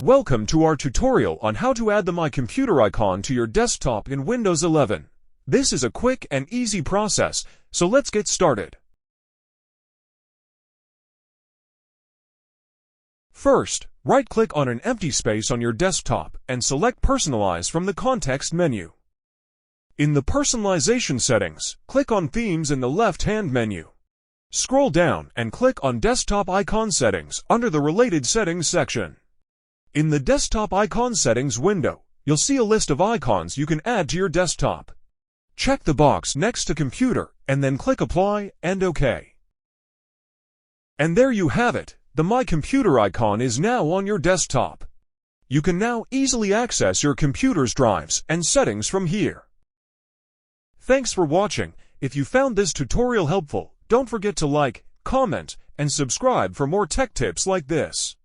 Welcome to our tutorial on how to add the My Computer icon to your desktop in Windows 11. This is a quick and easy process, so let's get started. First, right-click on an empty space on your desktop and select Personalize from the context menu. In the personalization settings, click on Themes in the left-hand menu. Scroll down and click on Desktop Icon Settings under the Related Settings section. In the Desktop Icon Settings window, you'll see a list of icons you can add to your desktop. Check the box next to Computer and then click Apply and OK. And there you have it, the My Computer icon is now on your desktop. You can now easily access your computer's drives and settings from here. Thanks for watching. If you found this tutorial helpful, don't forget to like, comment, and subscribe for more tech tips like this.